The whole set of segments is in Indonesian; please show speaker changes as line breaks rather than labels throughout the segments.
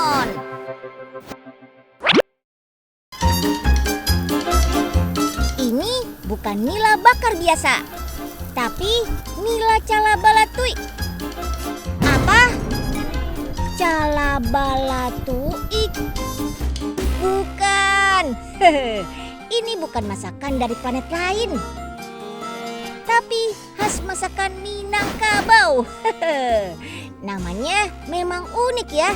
Cirebon. Ini bukan nila bakar biasa, tapi nila calabalatui. Apa? Calabalatui? Bukan. Ini bukan masakan dari planet lain, tapi khas masakan Minangkabau. Namanya memang unik ya.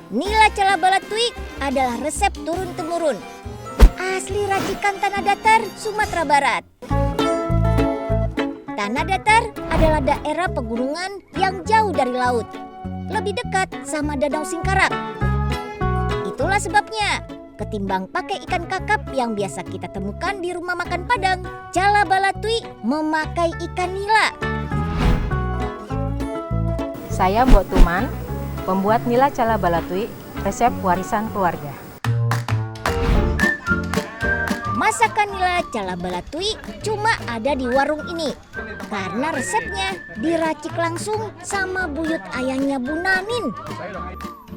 Nila calabalatui adalah resep turun-temurun, asli racikan Tanah Datar, Sumatera Barat. Tanah Datar adalah daerah pegunungan yang jauh dari laut, lebih dekat sama Danau Singkarak. Itulah sebabnya, ketimbang pakai ikan kakap yang biasa kita temukan di rumah makan Padang, calabalatui memakai ikan nila.
Saya Mbok Tuman, pembuat nila calabalatui, resep warisan keluarga.
Masakan nila calabalatui cuma ada di warung ini, karena resepnya diracik langsung sama buyut ayahnya Bu Nanin.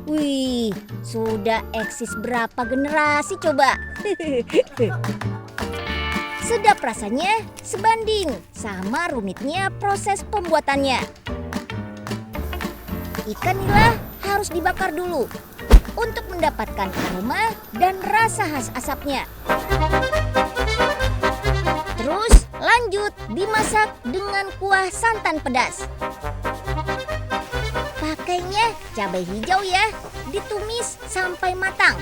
Wih, sudah eksis berapa generasi coba? Sedap rasanya sebanding sama rumitnya proses pembuatannya. Ikan nila harus dibakar dulu untuk mendapatkan aroma dan rasa khas asapnya. Terus lanjut dimasak dengan kuah santan pedas. Pakainya cabai hijau ya, ditumis sampai matang.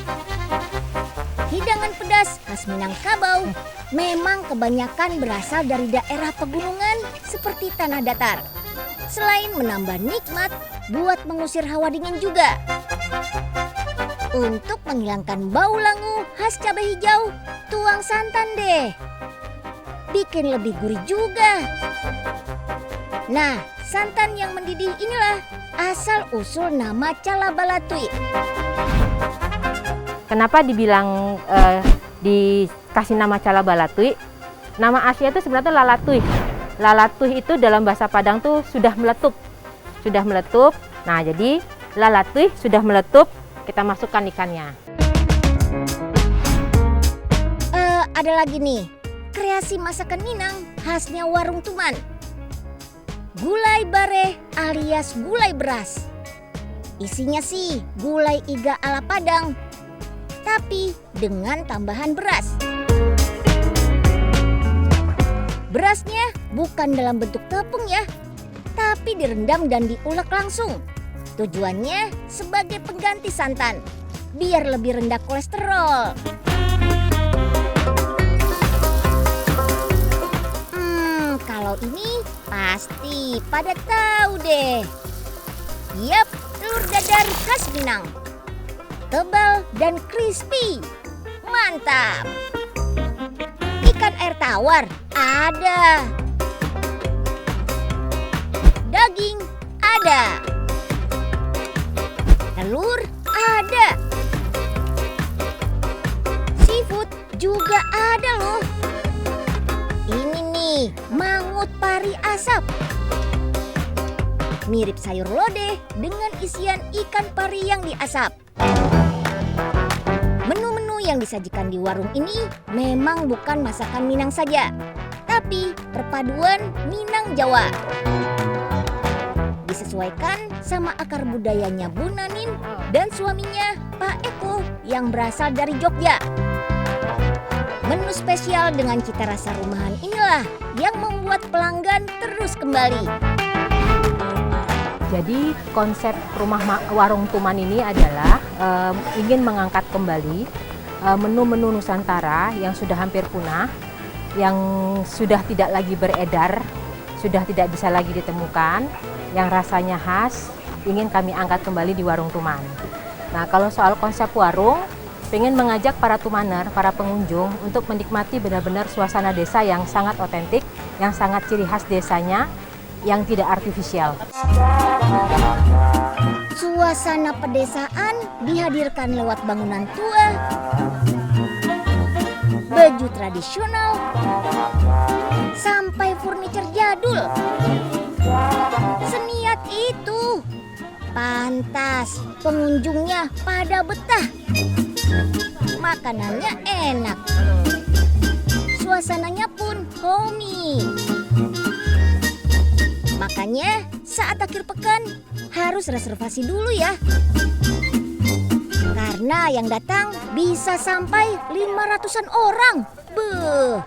Hidangan pedas khas Minangkabau memang kebanyakan berasal dari daerah pegunungan seperti Tanah Datar. Selain menambah nikmat, buat mengusir hawa dingin juga. Untuk menghilangkan bau langu khas cabai hijau, tuang santan deh. Bikin lebih gurih juga. Nah, santan yang mendidih inilah asal-usul nama calabalatui.
Kenapa dibilang dikasih nama calabalatui? Nama aslinya itu sebenarnya lalatui. Lalatui itu dalam bahasa Padang tuh sudah meletup. Sudah meletup. Nah, jadi lalatui sudah meletup, kita masukkan ikannya.
Ada lagi nih, kreasi masakan Minang khasnya warung Tuman. Gulai bare alias gulai beras. Isinya sih gulai iga ala Padang, tapi dengan tambahan beras. Berasnya bukan dalam bentuk tepung ya, tapi direndam dan diulek langsung. Tujuannya sebagai pengganti santan, biar lebih rendah kolesterol. Kalau ini pasti pada tahu deh. Yap, telur dadar khas Minang. Tebal dan crispy. Mantap. Ikan air tawar ada. Daging ada. Telur ada. Seafood juga ada loh. Ini nih, mangut pari asap. Mirip sayur lodeh dengan isian ikan pari yang diasap. Menu-menu yang disajikan di warung ini memang bukan masakan Minang saja, tapi perpaduan Minang Jawa. Disesuaikan sama akar budayanya Bu Nanin dan suaminya Pak Eko yang berasal dari Jogja. Menu spesial dengan cita rasa rumahan inilah yang membuat pelanggan terus kembali.
Jadi konsep warung Tuman ini adalah ingin mengangkat kembali menu-menu Nusantara yang sudah hampir punah, yang sudah tidak lagi beredar, sudah tidak bisa lagi ditemukan, yang rasanya khas, ingin kami angkat kembali di warung Tuman. Nah, kalau soal konsep warung, pengen mengajak para Tumaner, para pengunjung untuk menikmati benar-benar suasana desa yang sangat otentik, yang sangat ciri khas desanya, yang tidak artifisial.
Suasana pedesaan dihadirkan lewat bangunan tua, baju tradisional, sampai furniture jadul. Seniat itu Pantas pengunjungnya pada betah. Makanannya enak. Suasananya pun homey. Makanya saat akhir pekan harus reservasi dulu ya. Karena yang datang bisa sampai 500-an orang. Beuh.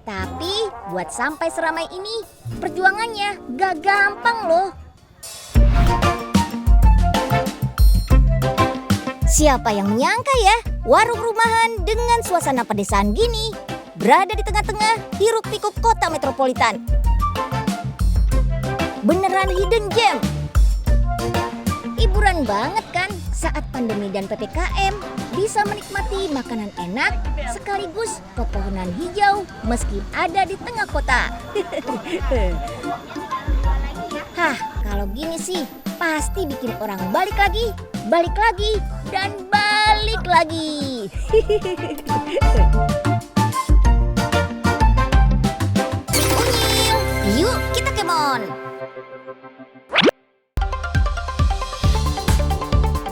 Tapi buat sampai seramai ini perjuangannya gak gampang loh. Siapa yang menyangka ya, warung rumahan dengan suasana pedesaan gini berada di tengah-tengah hiruk-pikuk kota metropolitan. Beneran hidden gem. Hiburan banget kan saat pandemi dan PPKM bisa menikmati makanan enak sekaligus pepohonan hijau meski ada di tengah kota. Hah, kalau gini sih pasti bikin orang balik lagi, dan balik lagi. Unyil, yuk kita kemon.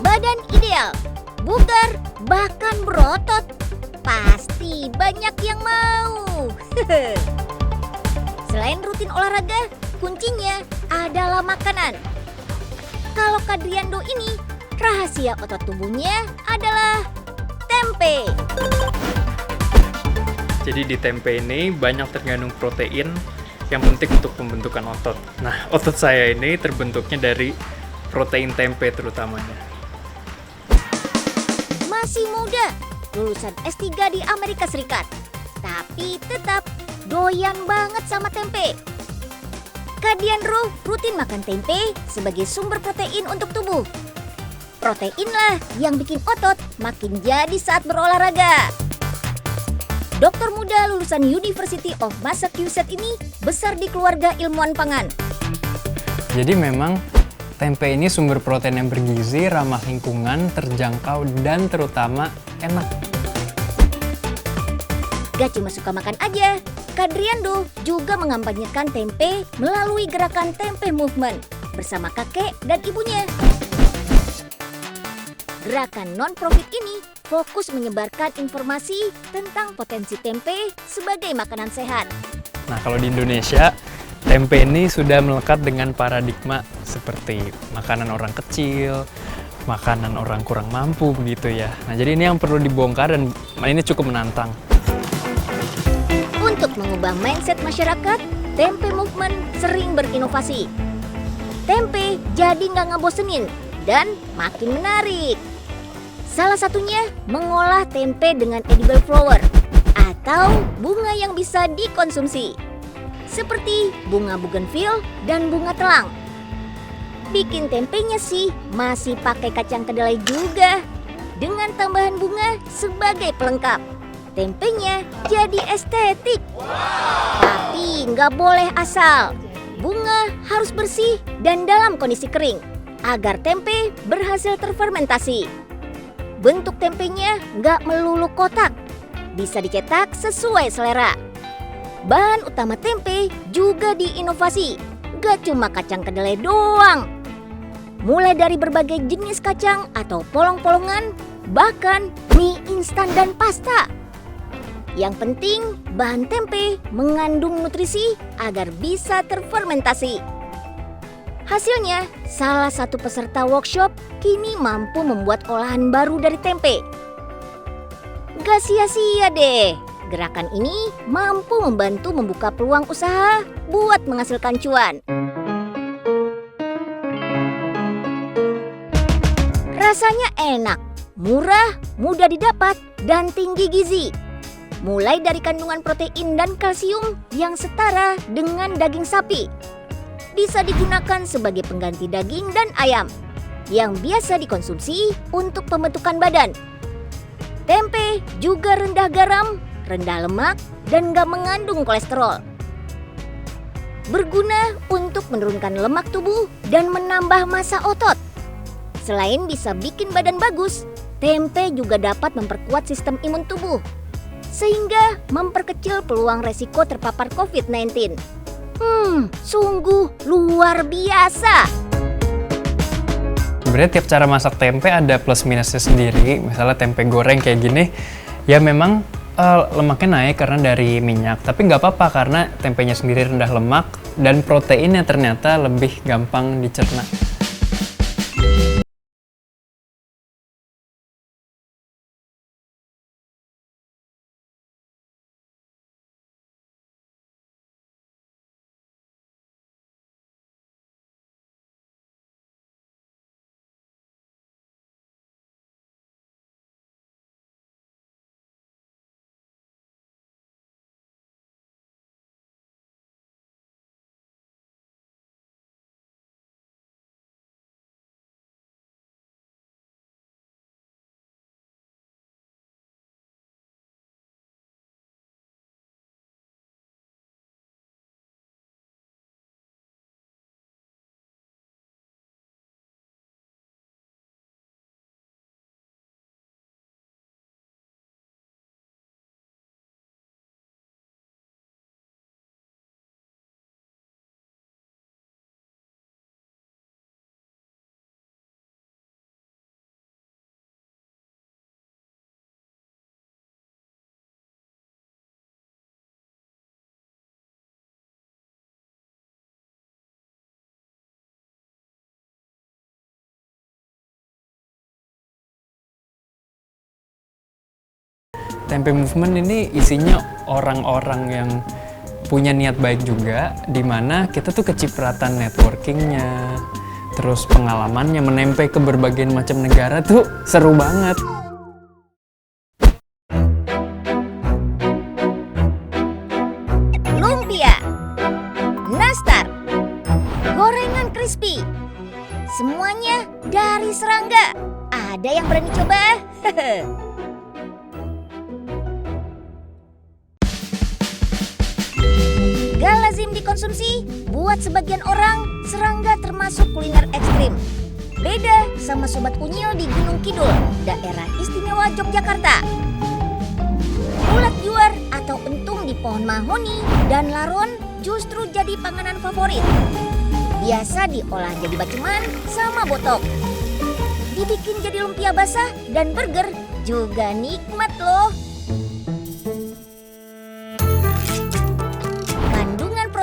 Badan ideal, bugar, bahkan berotot. Pasti banyak yang mau. Selain rutin olahraga, kuncinya adalah makanan. Kalau Kadriando ini, rahasia otot tubuhnya adalah tempe.
Jadi di tempe ini banyak terkandung protein yang penting untuk pembentukan otot. Nah, otot saya ini terbentuknya dari protein tempe terutamanya.
Masih muda, lulusan S3 di Amerika Serikat, tapi tetap doyan banget sama tempe. Kadriando rutin makan tempe sebagai sumber protein untuk tubuh. Proteinlah yang bikin otot makin jadi saat berolahraga. Dokter muda lulusan University of Massachusetts ini besar di keluarga ilmuwan pangan.
Jadi memang tempe ini sumber protein yang bergizi, ramah lingkungan, terjangkau, dan terutama enak.
Gak cuma suka makan aja, Kadriando juga mengampanyekan tempe melalui gerakan Tempe Movement bersama kakek dan ibunya. Gerakan non-profit ini fokus menyebarkan informasi tentang potensi tempe sebagai makanan sehat.
Nah, kalau di Indonesia, tempe ini sudah melekat dengan paradigma seperti makanan orang kecil, makanan orang kurang mampu begitu ya. Nah, jadi ini yang perlu dibongkar dan ini cukup menantang.
Untuk mengubah mindset masyarakat, Tempe Movement sering berinovasi. Tempe jadi nggak ngebosenin dan makin menarik. Salah satunya mengolah tempe dengan edible flower atau bunga yang bisa dikonsumsi. Seperti bunga bougainville dan bunga telang. Bikin tempenya sih masih pakai kacang kedelai juga dengan tambahan bunga sebagai pelengkap. Tempenya jadi estetik. Tapi nggak boleh asal. Bunga harus bersih dan dalam kondisi kering agar tempe berhasil terfermentasi. Bentuk tempenya nggak melulu kotak, bisa dicetak sesuai selera. Bahan utama tempe juga diinovasi, nggak cuma kacang kedelai doang. Mulai dari berbagai jenis kacang atau polong-polongan, bahkan mie instan dan pasta. Yang penting, bahan tempe mengandung nutrisi agar bisa terfermentasi. Hasilnya, salah satu peserta workshop kini mampu membuat olahan baru dari tempe. Gak sia-sia deh, gerakan ini mampu membantu membuka peluang usaha buat menghasilkan cuan. Rasanya enak, murah, mudah didapat, dan tinggi gizi. Mulai dari kandungan protein dan kalsium yang setara dengan daging sapi. Bisa digunakan sebagai pengganti daging dan ayam yang biasa dikonsumsi untuk pembentukan badan. Tempe juga rendah garam, rendah lemak, dan gak mengandung kolesterol. Berguna untuk menurunkan lemak tubuh dan menambah massa otot. Selain bisa bikin badan bagus, tempe juga dapat memperkuat sistem imun tubuh, sehingga memperkecil peluang resiko terpapar COVID-19. Sungguh luar biasa.
sebenarnya tiap cara masak tempe ada plus minusnya sendiri. Misalnya tempe goreng kayak gini, ya memang lemaknya naik karena dari minyak. Tapi nggak apa-apa karena tempenya sendiri rendah lemak dan proteinnya ternyata lebih gampang dicerna. Tempe Movement ini isinya orang-orang yang punya niat baik juga, dimana kita tuh kecipratan networkingnya, terus pengalamannya menempe ke berbagai macam negara tuh seru banget.
Lumpia, nastar, gorengan crispy, semuanya dari serangga. Ada yang berani coba? Gak lazim dikonsumsi, buat sebagian orang, serangga termasuk kuliner ekstrim. Beda sama Sobat Unyil di Gunung Kidul, daerah istimewa Yogyakarta. Ulat juar atau entung di pohon mahoni dan laron justru jadi panganan favorit. Biasa diolah jadi bacuman sama botok. Dibikin jadi lumpia basah dan burger juga nikmat loh.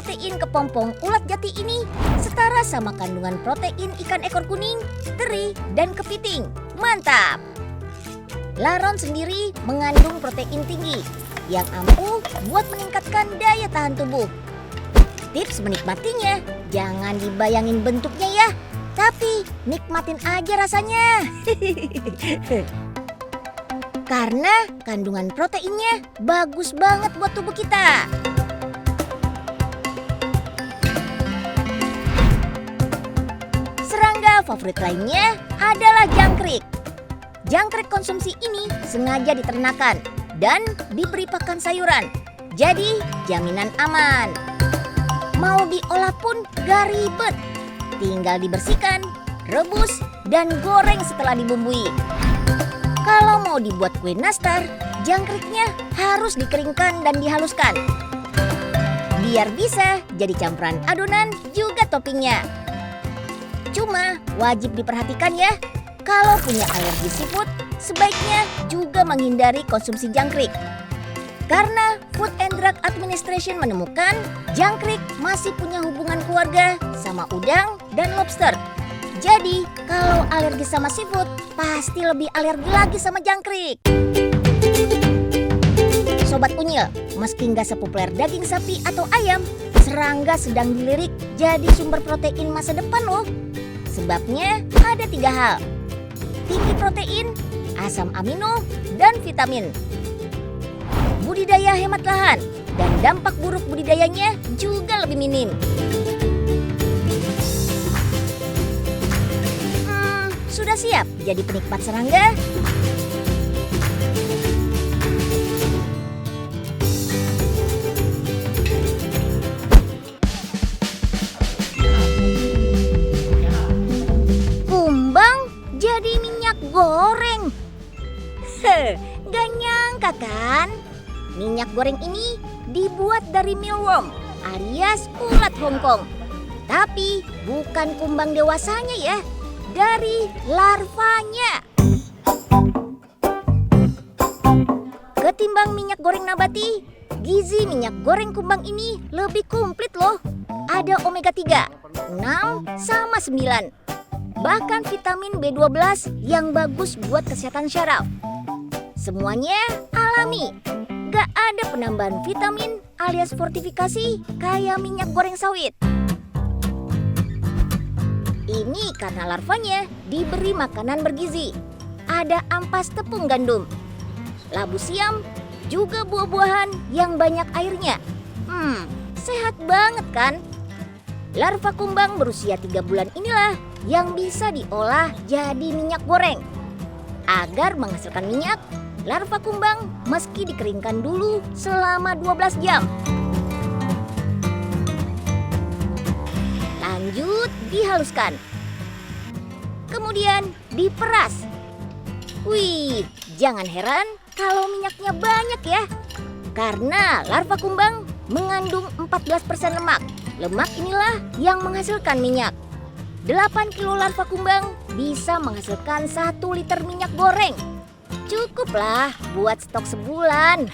Protein kepompong ulat jati ini setara sama kandungan protein ikan ekor kuning, teri, dan kepiting. Mantap! Laron sendiri mengandung protein tinggi yang ampuh buat meningkatkan daya tahan tubuh. Tips menikmatinya, jangan dibayangin bentuknya ya, tapi nikmatin aja rasanya. Karena kandungan proteinnya bagus banget buat tubuh kita. Serangga favorit lainnya adalah jangkrik. Jangkrik konsumsi ini sengaja diternakan dan diberi pakan sayuran. Jadi jaminan aman. Mau diolah pun gak ribet. Tinggal dibersihkan, rebus, dan goreng setelah dibumbui. Kalau mau dibuat kue nastar, jangkriknya harus dikeringkan dan dihaluskan. Biar bisa jadi campuran adonan juga toppingnya. Cuma wajib diperhatikan ya, kalau punya alergi seafood, sebaiknya juga menghindari konsumsi jangkrik. Karena Food and Drug Administration menemukan jangkrik masih punya hubungan keluarga sama udang dan lobster. Jadi kalau alergi sama seafood, pasti lebih alergi lagi sama jangkrik. Sobat Unyil, meski nggak sepopuler daging sapi atau ayam, serangga sedang dilirik jadi sumber protein masa depan loh. Sebabnya ada 3 hal: tinggi protein, asam amino, dan vitamin. Budidaya hemat lahan, dan dampak buruk budidayanya juga lebih minim. Sudah siap jadi penikmat serangga? Jadi minyak goreng. Gak nyangka kan? Minyak goreng ini dibuat dari mealworm alias ulat Hongkong. Tapi bukan kumbang dewasanya ya. dari larvanya. Ketimbang minyak goreng nabati, gizi minyak goreng kumbang ini lebih komplit loh. Ada omega 3, 6, sama 9. Bahkan vitamin B12 yang bagus buat kesehatan syaraf. Semuanya alami. Gak ada penambahan vitamin alias fortifikasi kayak minyak goreng sawit. Ini karena larvanya diberi makanan bergizi. Ada ampas tepung gandum, labu siam, juga buah-buahan yang banyak airnya. Sehat banget kan? Larva kumbang berusia 3 bulan inilah yang bisa diolah jadi minyak goreng. Agar menghasilkan minyak, larva kumbang meski dikeringkan dulu selama 12 jam. Lanjut dihaluskan. Kemudian diperas. Wih, jangan heran kalau minyaknya banyak ya. Karena larva kumbang mengandung 14% lemak. Lemak inilah yang menghasilkan minyak. 8 kilo larva kumbang bisa menghasilkan 1 liter minyak goreng. Cukuplah buat stok sebulan.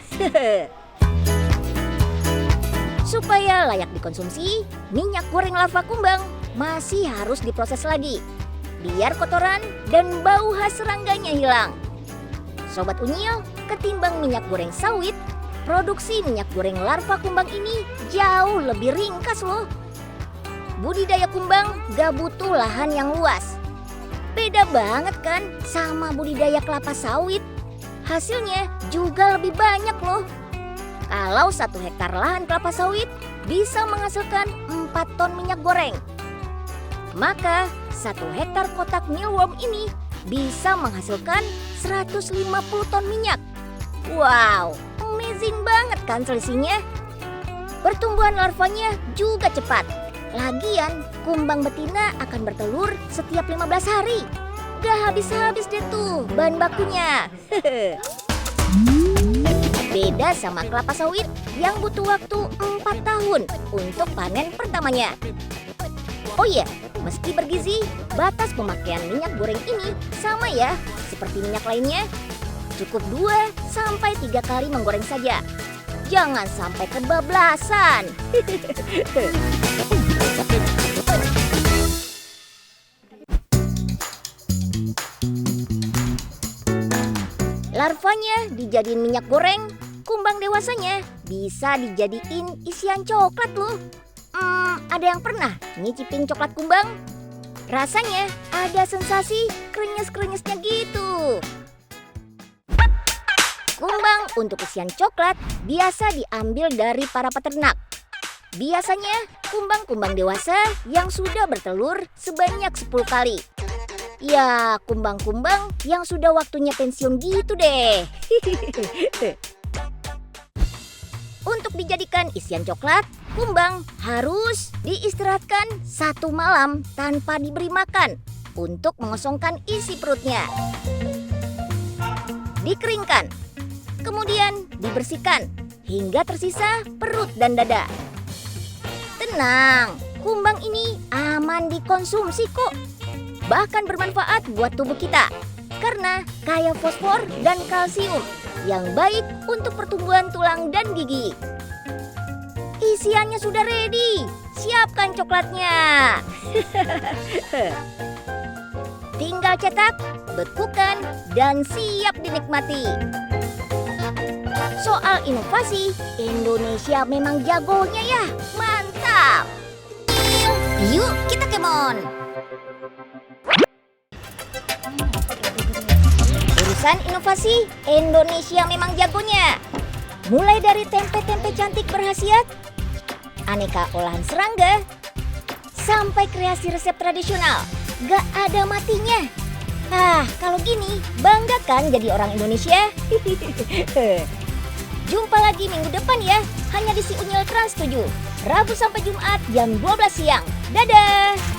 Supaya layak dikonsumsi, minyak goreng larva kumbang masih harus diproses lagi. Biar kotoran dan bau khas serangganya hilang. Sobat Unyil, ketimbang minyak goreng sawit, produksi minyak goreng larva kumbang ini jauh lebih ringkas loh. Budidaya kumbang gak butuh lahan yang luas. Beda banget kan sama budidaya kelapa sawit. Hasilnya juga lebih banyak loh. Kalau 1 hektar lahan kelapa sawit bisa menghasilkan 4 ton minyak goreng. Maka 1 hektar kotak mealworm ini bisa menghasilkan 150 ton minyak. Wow, amazing banget kan selisihnya? Pertumbuhan larvanya juga cepat. Lagian, kumbang betina akan bertelur setiap 15 hari. Gak habis-habis deh tuh bahan bakunya. Beda sama kelapa sawit yang butuh waktu 4 tahun untuk panen pertamanya. Oh iya, meski bergizi, batas pemakaian minyak goreng ini sama ya seperti minyak lainnya. Cukup 2-3 kali menggoreng saja. Jangan sampai kebablasan. Larvanya dijadiin minyak goreng, kumbang dewasanya bisa dijadiin isian coklat loh. Ada yang pernah nyicipin coklat kumbang? Rasanya ada sensasi krenyes-krenyesnya gitu. Kumbang untuk isian coklat biasa diambil dari para peternak. Biasanya kumbang-kumbang dewasa yang sudah bertelur sebanyak 10 kali. Ya, kumbang-kumbang yang sudah waktunya pensiun gitu deh. Untuk dijadikan isian coklat, kumbang harus diistirahatkan 1 malam tanpa diberi makan untuk mengosongkan isi perutnya. Dikeringkan, kemudian dibersihkan hingga tersisa perut dan dada. Tenang, kumbang ini aman dikonsumsi kok. Bahkan bermanfaat buat tubuh kita karena kaya fosfor dan kalsium yang baik untuk pertumbuhan tulang dan gigi. Isiannya sudah ready, siapkan coklatnya. Tinggal cetak, bekukan, dan siap dinikmati. Soal inovasi, Indonesia memang jagonya ya, mantap. Yuk kita kemon. Urusan inovasi, Indonesia memang jagonya. Mulai dari tempe-tempe cantik berkhasiat, aneka olahan serangga, sampai kreasi resep tradisional. Gak ada matinya. Kalau gini, bangga kan jadi orang Indonesia? Jumpa lagi minggu depan ya, hanya di Si Unyil Trans 7. Rabu sampai Jumat jam 12 siang. Dadah!